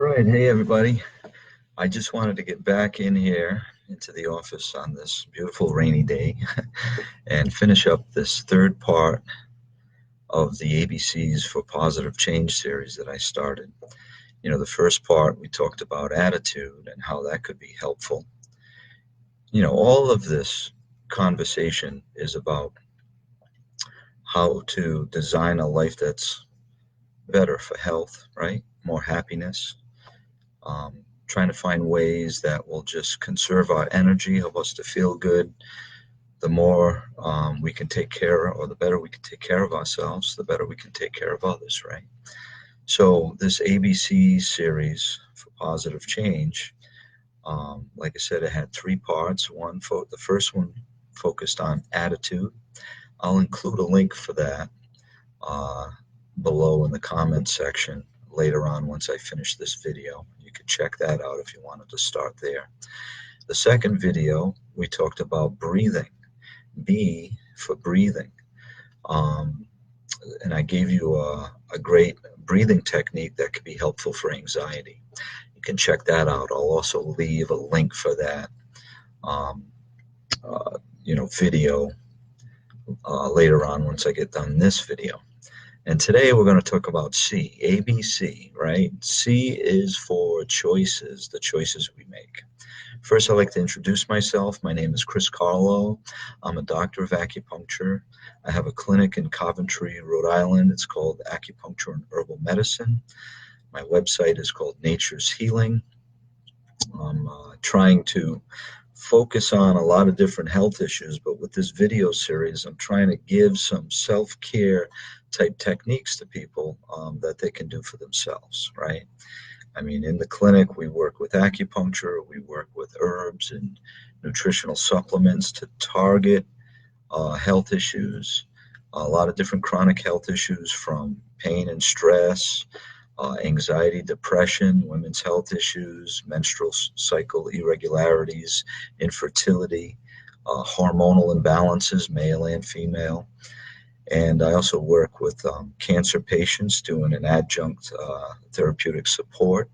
right, hey everybody. I just wanted to get back in here into the office on this beautiful rainy day and finish up this third part of the ABCs for Positive Change series that I started. The first part we talked about attitude and how that could be helpful. All of this conversation is about how to design a life that's better for health, right? More happiness, trying to find ways that will just conserve our energy, help us to feel good. The more we can take care, or the better we can take care of ourselves, the better we can take care of others, right? So this ABC series for positive change, like I said, it had three parts. The first one focused on attitude. I'll include a link for that uh, below in the comments section later on once I finish this video. You could check that out if you wanted to start there. The second video, we talked about breathing. B for breathing. Um, and I gave you a great breathing technique that could be helpful for anxiety. You can check that out. I'll also leave a link for that um, video later on once I get done this video. And today we're going to talk about C, ABC, right? C is for choices, the choices we make. First, I'd like to introduce myself. My name is Chris Carlo. I'm a doctor of acupuncture. I have a clinic in Coventry, Rhode Island. It's called Acupuncture and Herbal Medicine. My website is called Nature's Healing. I'm trying to focus on a lot of different health issues, but with this video series, I'm trying to give some self-care type techniques to people that they can do for themselves, right? I mean, in the clinic, we work with acupuncture, we work with herbs and nutritional supplements to target health issues, a lot of different chronic health issues from pain and stress, anxiety, depression, women's health issues, menstrual cycle irregularities, infertility, hormonal imbalances, male and female. And I also work with cancer patients doing an adjunct therapeutic support.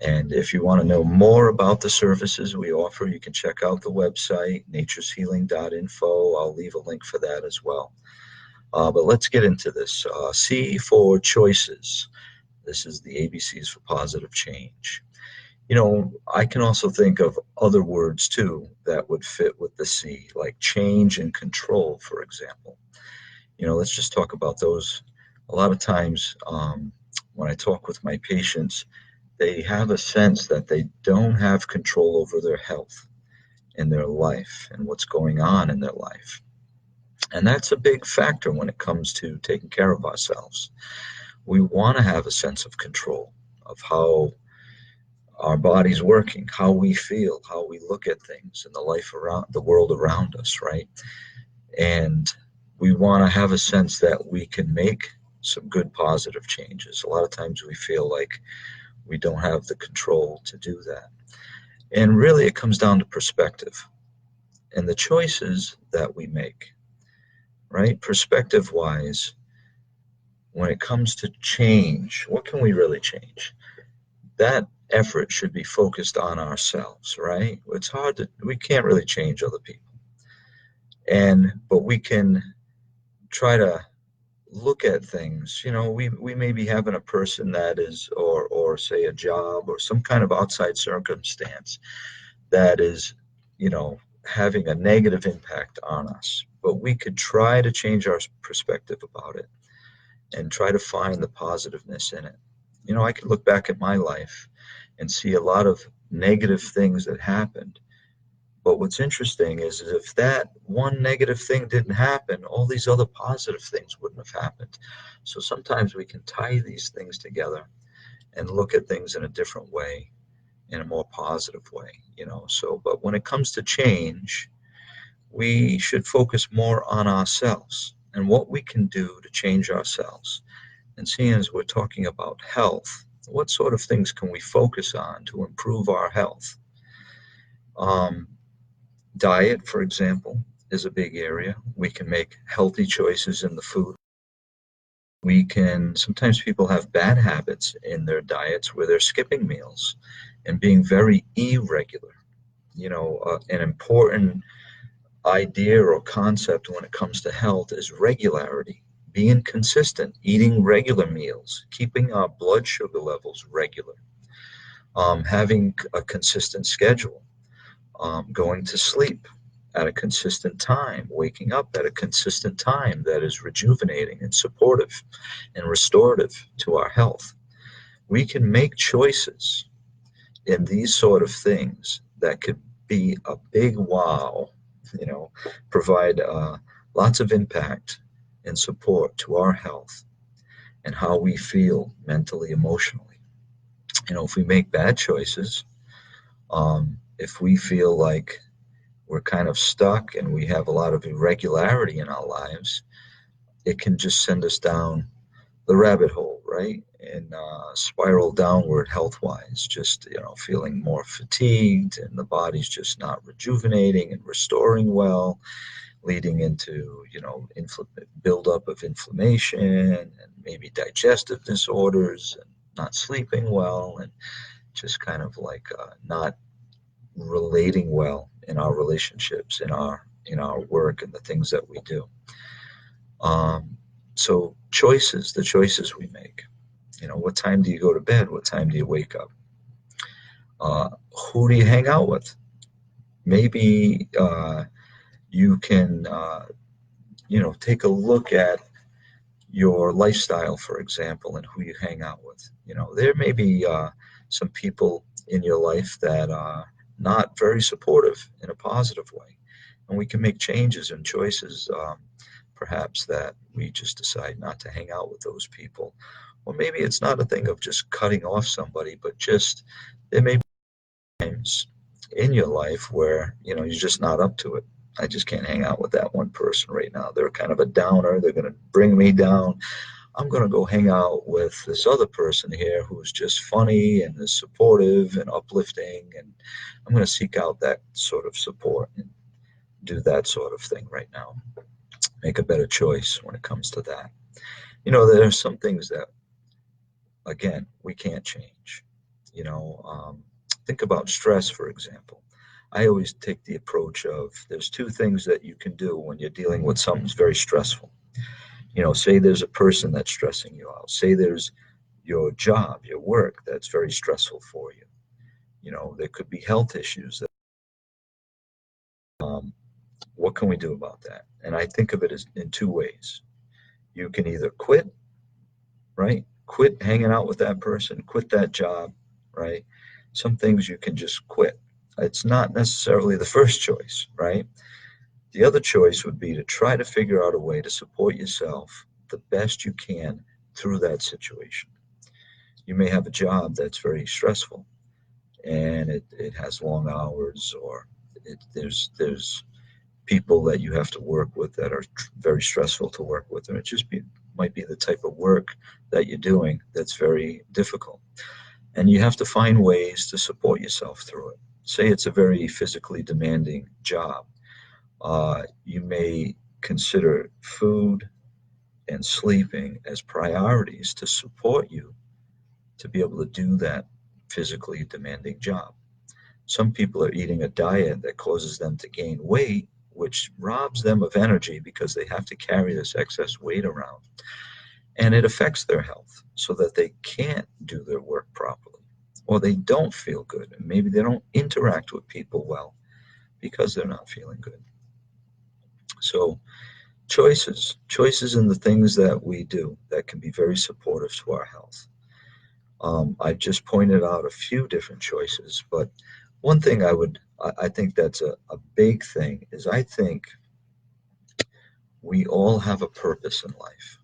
And if you want to know more about the services we offer, you can check out the website, natureshealing.info. I'll leave a link for that as well. But let's get into this. C for choices. This is the ABCs for positive change. I can also think of other words too that would fit with the C, like change and control, for example. Let's just talk about those. A lot of times when I talk with my patients, they have a sense that they don't have control over their health and their life and what's going on in their life. And that's a big factor when it comes to taking care of ourselves. We want to have a sense of control of how our body's working, how we feel, how we look at things in the life around the world around us, right? And we want to have a sense that we can make some good positive changes. A lot of times we feel like we don't have the control to do that. And really it comes down to perspective and the choices that we make, right? Perspective wise, when it comes to change, what can we really change? That effort should be focused on ourselves, right? We can't really change other people. But we can try to look at things. We may be having a person that is, or say a job or some kind of outside circumstance that is, having a negative impact on us. But we could try to change our perspective about it and try to find the positiveness in it. I could look back at my life and see a lot of negative things that happened. But what's interesting is if that one negative thing didn't happen, all these other positive things wouldn't have happened. So sometimes we can tie these things together and look at things in a different way, in a more positive way, but when it comes to change, we should focus more on ourselves and what we can do to change ourselves. And seeing as we're talking about health, what sort of things can we focus on to improve our health? Diet, for example, is a big area. We can make healthy choices in the food Sometimes people have bad habits in their diets where they're skipping meals and being very irregular. An important idea or concept when it comes to health is regularity, being consistent, eating regular meals, keeping our blood sugar levels regular, having a consistent schedule, going to sleep at a consistent time, waking up at a consistent time that is rejuvenating and supportive and restorative to our health. We can make choices in these sort of things that could be a big wow, you know, provide lots of impact and support to our health and how we feel mentally, emotionally. If we make bad choices, if we feel like we're kind of stuck and we have a lot of irregularity in our lives, it can just send us down the rabbit hole, right? And spiral downward health wise, just, feeling more fatigued and the body's just not rejuvenating and restoring well, leading into, buildup of inflammation and maybe digestive disorders and not sleeping well and just kind of like not relating well in our relationships, in our work and the things that we do. So the choices we make. What time do you go to bed? What time do you wake up? Who do you hang out with? Maybe you can, take a look at your lifestyle, for example, and who you hang out with. There may be some people in your life that are not very supportive in a positive way, and we can make changes and choices. Perhaps that we just decide not to hang out with those people. Or maybe it's not a thing of just cutting off somebody, but just there may be times in your life where, you're just not up to it. I just can't hang out with that one person right now. They're kind of a downer. They're going to bring me down. I'm going to go hang out with this other person here who's just funny and is supportive and uplifting. And I'm going to seek out that sort of support and do that sort of thing right now. Make a better choice when it comes to that. There are some things that, again, we can't change. Think about stress, for example. I always take the approach of there's two things that you can do when you're dealing with something that's very stressful. Say there's a person that's stressing you out. Say there's your job, your work that's very stressful for you. There could be health issues. What can we do about that? And I think of it as in two ways. You can either quit, right? Quit hanging out with that person, quit that job, right? Some things you can just quit. It's not necessarily the first choice, right? The other choice would be to try to figure out a way to support yourself the best you can through that situation. You may have a job that's very stressful and it has long hours, or there's people that you have to work with that are very stressful to work with, and might be the type of work that you're doing that's very difficult. And you have to find ways to support yourself through it. Say it's a very physically demanding job. You may consider food and sleeping as priorities to support you to be able to do that physically demanding job. Some people are eating a diet that causes them to gain weight, which robs them of energy because they have to carry this excess weight around. And it affects their health so that they can't do their work properly, or they don't feel good. And maybe they don't interact with people well because they're not feeling good. So choices in the things that we do that can be very supportive to our health. I just pointed out a few different choices, but one thing I think that's a big thing is I think we all have a purpose in life,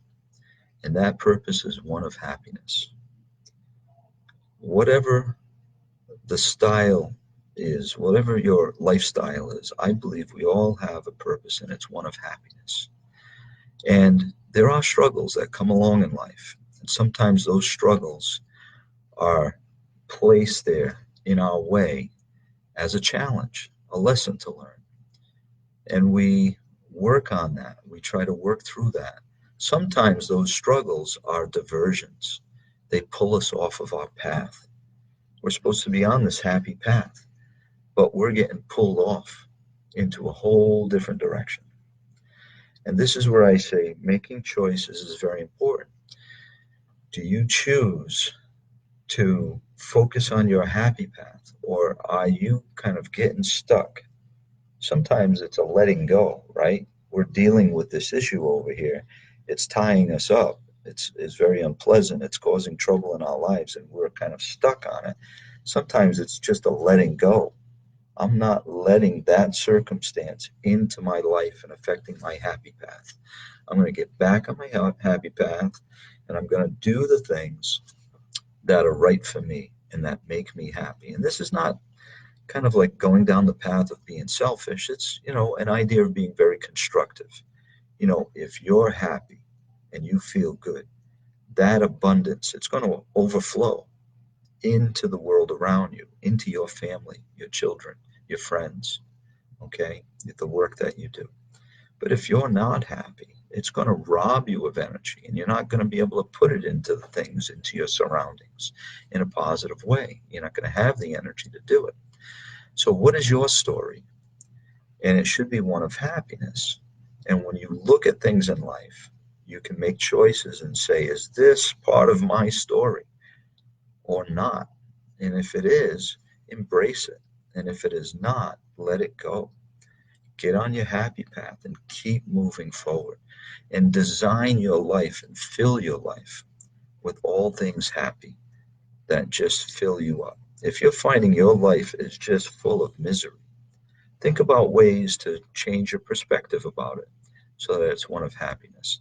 and that purpose is one of happiness. Whatever the style is, whatever your lifestyle is, I believe we all have a purpose, and it's one of happiness. And there are struggles that come along in life, and sometimes those struggles are placed there in our way as a challenge, a lesson to learn. And we work on that. We try to work through that Sometimes those struggles are diversions. They pull us off of our path. We're supposed to be on this happy path, but we're getting pulled off into a whole different direction. And this is where I say making choices is very important. Do you choose to focus on your happy path, or are you kind of getting stuck? Sometimes it's a letting go, right? We're dealing with this issue over here. It's tying us up. It's very unpleasant. It's causing trouble in our lives, and we're kind of stuck on it. Sometimes it's just a letting go. I'm not letting that circumstance into my life and affecting my happy path. I'm going to get back on my happy path, and I'm going to do the things that are right for me and that make me happy. And this is not kind of like going down the path of being selfish. It's, an idea of being very constructive. If you're happy and you feel good, that abundance, it's going to overflow into the world around you, into your family, your children, your friends, okay, the work that you do. But if you're not happy, it's going to rob you of energy, and you're not going to be able to put it into the things, into your surroundings in a positive way. You're not going to have the energy to do it. So what is your story? And it should be one of happiness. And when you look at things in life, you can make choices and say, is this part of my story or not? And if it is, embrace it. And if it is not, let it go. Get on your happy path and keep moving forward, and design your life and fill your life with all things happy that just fill you up. If you're finding your life is just full of misery, think about ways to change your perspective about it so that it's one of happiness.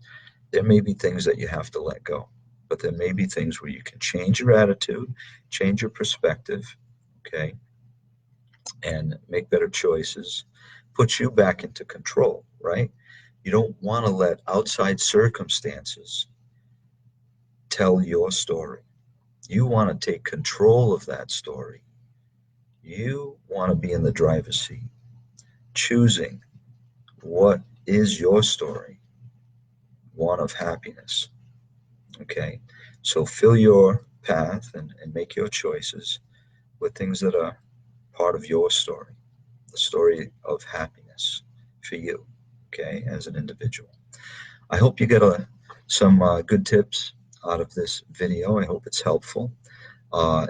There may be things that you have to let go, but there may be things where you can change your attitude, change your perspective, okay, and make better choices, put you back into control, right? You don't want to let outside circumstances tell your story. You want to take control of that story. You want to be in the driver's seat, choosing what is your story, one of happiness. Okay, so fill your path and make your choices with things that are part of your story, the story of happiness for you, okay, as an individual. I hope you get some good tips out of this video. I hope it's helpful.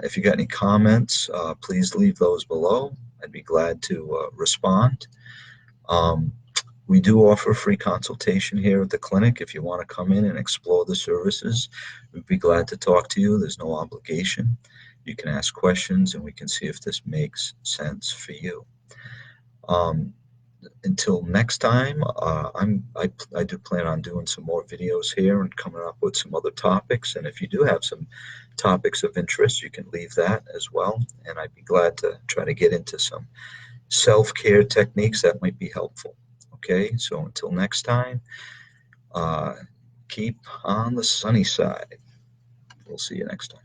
If you got any comments, please leave those below. I'd be glad to respond. Um, we do offer a free consultation here at the clinic. If you want to come in and explore the services, we'd be glad to talk to you. There's no obligation. You can ask questions, and we can see if this makes sense for you. Until next time, I do plan on doing some more videos here and coming up with some other topics. And if you do have some topics of interest, you can leave that as well. And I'd be glad to try to get into some self-care techniques that might be helpful. Okay, so until next time, keep on the sunny side. We'll see you next time.